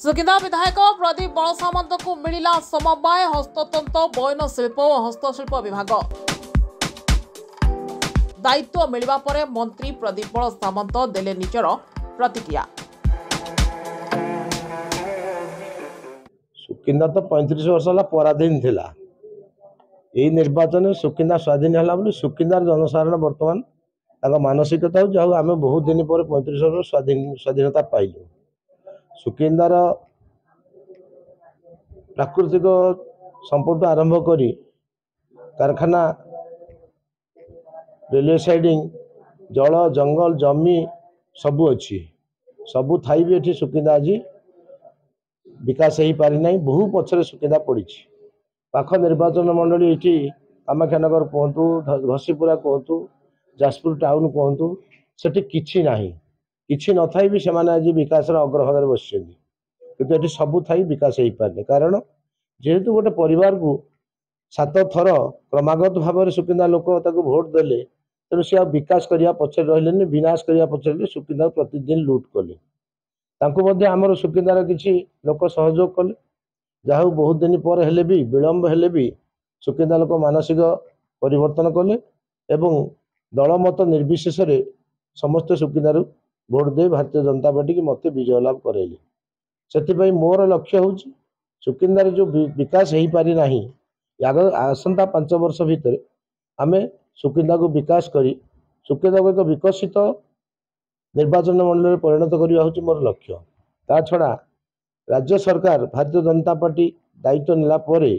सुकिंदा विधायक प्रदीप बल सामंत को मिला समवाय हस्ततंत्र बयन शिल्प और हस्तशिल्प विभाग दायित्व मिलवा पर मंत्री प्रदीप बल सामंत देले निजर प्रतिक्रिया। सुकिंदा तो 35 वर्ष है पराधीन थिला। यही निर्वाचन सुकिंदा स्वाधीन है सुकिंदार जनसाधारण बर्तमान मानसिकता हो आम बहुत दिन पर 35 वर्ष स्वाधीनता पाइलु। सुकिंदार प्राकृतिक संपद आरंभ करी कारखाना रेलवे साइडिंग जल जंगल जमी सबू अच्छी सबू थाई भी ये सुकिंदा आज विकास हो पारि ना। बहु पछरे सुकिंदा पड़ी पाख निर्वाचन मंडली ये कामाख्यानगर कहतु घसीपुरा कहतु जाजपुर टाउन कहतु सेठी किछि नाही किछि न थाई भी से आज विकास अग्रभाग बस किंतु ये सबू थाई विकास हो पारे कारण जेहेतु गोटे परिवार को 7 थर क्रमागत भाव में सुकिंदा लोक भोट देले तेणु सी विकास करने पछे रही विनाश करने पछे सुकिंदा प्रतिदिन लुट कले आमर सुकिंदार किसी लोक सहयोग कले जहाँ बहुत दिन पर हेले भी विलंब हेले भी सुकिंदा लोक मानसिक परिवर्तन कले एवं दलमत निर्विशेष समस्त सुकिंदार भोट दे भारतीय जनता पार्टी की मत विजय लाभ कराइले। से मोर लक्ष्य हूँ सुकिंदार जो विकास हो पारि ना आसंता 5 वर्ष भितर आम सुकिंदा को विकास करी सुकिंदा को एक विकसित निर्वाचन मंडल परिणत करवा हूँ मोर लक्ष्य। ता छड़ा राज्य सरकार भारतीय जनता पार्टी दायित्व नेला परे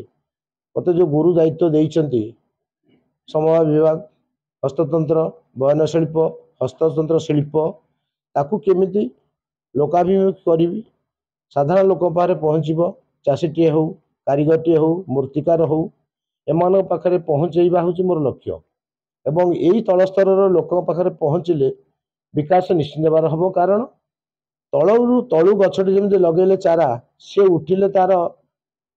मते जो गुरु दायित्व देइचंती समवाय विभाग हस्ततंत्र बयन शिल्प हस्ततंत्र शिल्प ताकू केमिति लोकाभिमुखी करी साधारण लोक पाखे पहुँचब चाषीटीए हो कारीगरटीए हो मूर्तिकार हो एम पाखे पहुँचवा हूँ मोर लक्ष्य एवं यही तल स्तर लोक पाखे पहुँचले विकास निश्चित बार हम कारण तलू तलू गछटी जमी लगे चारा सी उठिले तार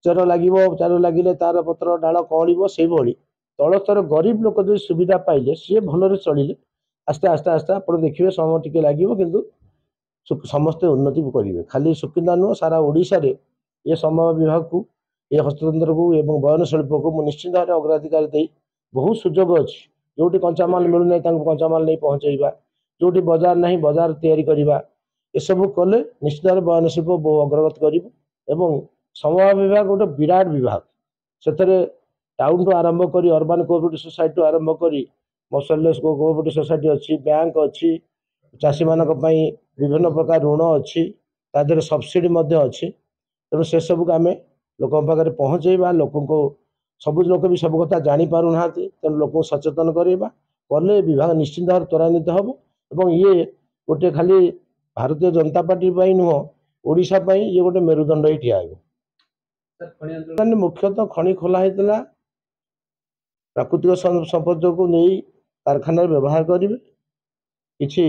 चेर लगे चार लगे तार पत्र डाल कौड़ से तल स्तर गरीब लोक जो सुविधा पाइले सी भलरे चलिले आस्ते आस्ते आस्ते आप देखिए समय टिके लगे किंतु समस्ते उन्नति करेंगे। खाली सुकिंदा नुह सारा ओडिशा रे ये समवाय विभाग को ये हस्ततंत्र को एवं बयन शिल्प को निश्चित भाव अग्राधिकार दे बहुत सुजोग अच्छी जोटी कंचामाल मिलूना कंचामाल नहीं पहुँचेगा जोटी बजार नहीं बजार तैयारी करवा एसबू कले निश्चित भाव बयन शिल्प बहु अग्रगत कर समवाय विभाग गोटे विराट विभाग से टाउन टू आरंभ कर अर्बान कोऑपरेटिव सोसाइटी आरंभ कर मसलेस कोऑपरेटिव सोसाइटी अच्छी बैंक अच्छी चाषी मानक विभिन्न प्रकार ऋण अच्छी तादेह सब्सिडी अच्छी तेणु से सबको आम लोक पाखे पहुँचेवा लोक सब लोक भी सब कथा जापार ना तेणु लोक सचेतन करवा कले विभाग निश्चित भाव त्वरान्वित हम और ये गोटे खाली भारतीय जनता पार्टी नुह ओडिशा ये गोटे मेरुदंड ही ठिया मुख्यतः खनि खोला होता प्राकृतिक संपद को नहीं कारखाना व्यवहार करेंगे किसी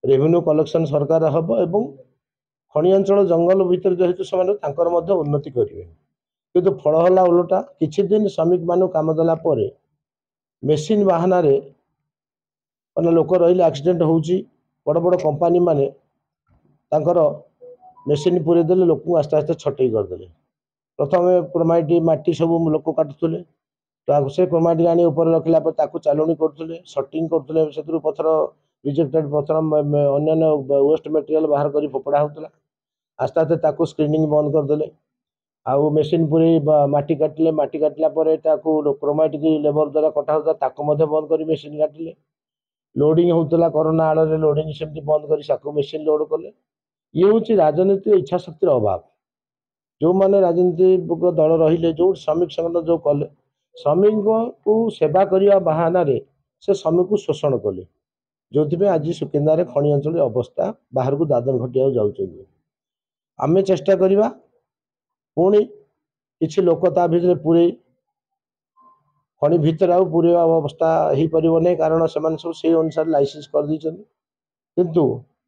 रेवेन्यू कलेक्शन सरकार हम एवं खनि अंचल जंगल भीतर जेहेतु से उन्नति करेंगे किंतु फल है उलटा किछि दिन श्रमिक मान काम देला परे मेसीन बाहाना रे माने लोक रही एक्सीडेंट होउची बड़ बड़ कंपनी माने तांकर मेसीन पूरे देले लोक आस्ते आस्ते छटई करदेले प्रथम क्रोमाइट माटी सब लोक काटुले से क्रोमाइट आनी ऊपर रखला चालुणी करते सटिंग करते से पथर रिजेक्टेड पथर अन्य वेस्ट मटेरियल बाहर कर फोपड़ा होता आस्ते आस्ते स्क्रीनिंग बंद करदे आउ मेसीन पूरे माटी काटला क्रोमाइट की लेबर द्वारा कटा होता बंद कर मेसीन काटिले लोडिंग होता कोरोना आड़ लोडिंग सेमती बंद कर मेसीन लोड कले ये हूँ राजनीति इच्छा शक्तिर अभाव जो मैंने राजनीति दल रही जो श्रमिक संगठन जो कले श्रमिक को सेवा करने बाहाना से श्रमिक को शोषण कले जो आज सुकिंदा खनि अंचल अवस्था बाहर को दादन घटिया जाऊँ आम चेष्टा करवा पुणी किसी लोक भीतर पूरे खनि भितर आउ पूरे अवस्था हो पार कारण से सब से अनुसार लाइसेंस कर दी किंतु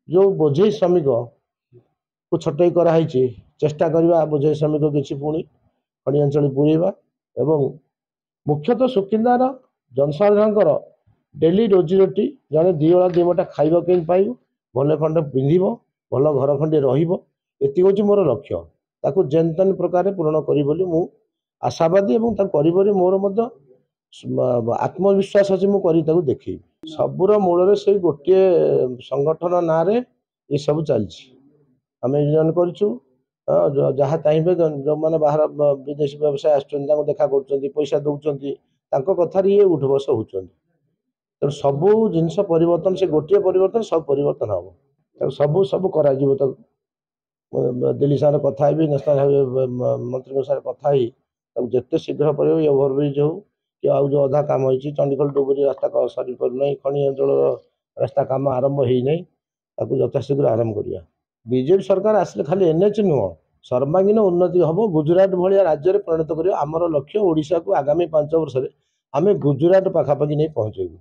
जो बोझे श्रमिक को छटई कराई चेष्टा करवा बोझे श्रमिक किसी पुणी खनि अंचल पूरेवा एवं मुख्यतः सुकिंदार जनसाधारण डेली रोजी रोटी जड़े 2 ओला 2 मुठा खाइबा के पाइब भल खंड पिंधिब भल घर खंडे रहिब ଏତିକି ହେଉଛି ମୋର ଲକ୍ଷ୍ୟ। ତାକୁ ଯେନ୍ ତେନ୍ ପ୍ରକାର ପୂରଣ କରିବି ବୋଲି ମୁଁ ଆଶାବାଦୀ ଏବଂ ତାକୁ କରିବି ବୋଲି ମୋର ମଧ୍ୟ ଆତ୍ମବିଶ୍ୱାସ ଅଛି। ମୁଁ କରି ତାକୁ ଦେଖେଇବି। ସବୁର ମୂଳରେ ସେଇ ଗୋଟିଏ ସଂଗଠନ ନାଁରେ ଏସବୁ ଚାଲିଛି। ଆମେ ଜଏନ୍ କରିଛୁ, ଯାହା ଚାହିଁବେ ଯେଉଁମାନେ ବାହାର ବିଦେଶୀ ବ୍ୟବସାୟ ଆସୁଛନ୍ତି ତାଙ୍କୁ ଦେଖା କରୁଛନ୍ତି, ପଇସା ଦେଉଛନ୍ତି, ତାଙ୍କ କଥାରେ ଇଏ ଉଠ ବସ ହେଉଛନ୍ତି। ତେଣୁ ସବୁ ଜିନିଷ ପରିବର୍ତ୍ତନ, ସେ ଗୋଟିଏ ପରିବର୍ତ୍ତନ ସବୁ ପରିବର୍ତ୍ତନ ହେବ। ତାକୁ ସବୁ କରାଯିବ। ତାକୁ ଦିଲ୍ଲୀ ସାଙ୍ଗରେ କଥା ହେବି, ନ୍ୟାସନାଲ ହାଇୱେ ମନ୍ତ୍ରୀଙ୍କ ସାଙ୍ଗରେ କଥା ହେଇ ତାକୁ ଯେତେ ଶୀଘ୍ର ପରିବ, ଏ ଓଭରବ୍ରିଜ୍ ହଉ କି ଆଉ ଯେଉଁ ଅଧା କାମ ହେଇଛି, ଚଣ୍ଡିଖୋଲ ଡୁବୁରି ରାସ୍ତା ସରିପାରୁନାହିଁ, ଖଣି ଅଞ୍ଚଳର ରାସ୍ତା କାମ ଆରମ୍ଭ ହେଇନାହିଁ, ତାକୁ ଯଥାଶୀଘ୍ର ଆରମ୍ଭ କରିବା। ବିଜେପି ସରକାର ଆସିଲେ ଖାଲି NH ନୁହଁ, ସର୍ବାଙ୍ଗୀନ ଉନ୍ନତି ହେବ। ଗୁଜୁରାଟ ଭଳିଆ ରାଜ୍ୟରେ ପରିଣତ କରିବା ଆମର ଲକ୍ଷ୍ୟ। ଓଡ଼ିଶାକୁ ଆଗାମୀ 5 ବର୍ଷରେ ଆମେ ଗୁଜୁରାଟ ପାଖାପାଖି ନେଇ ପହଞ୍ଚେଇବୁ।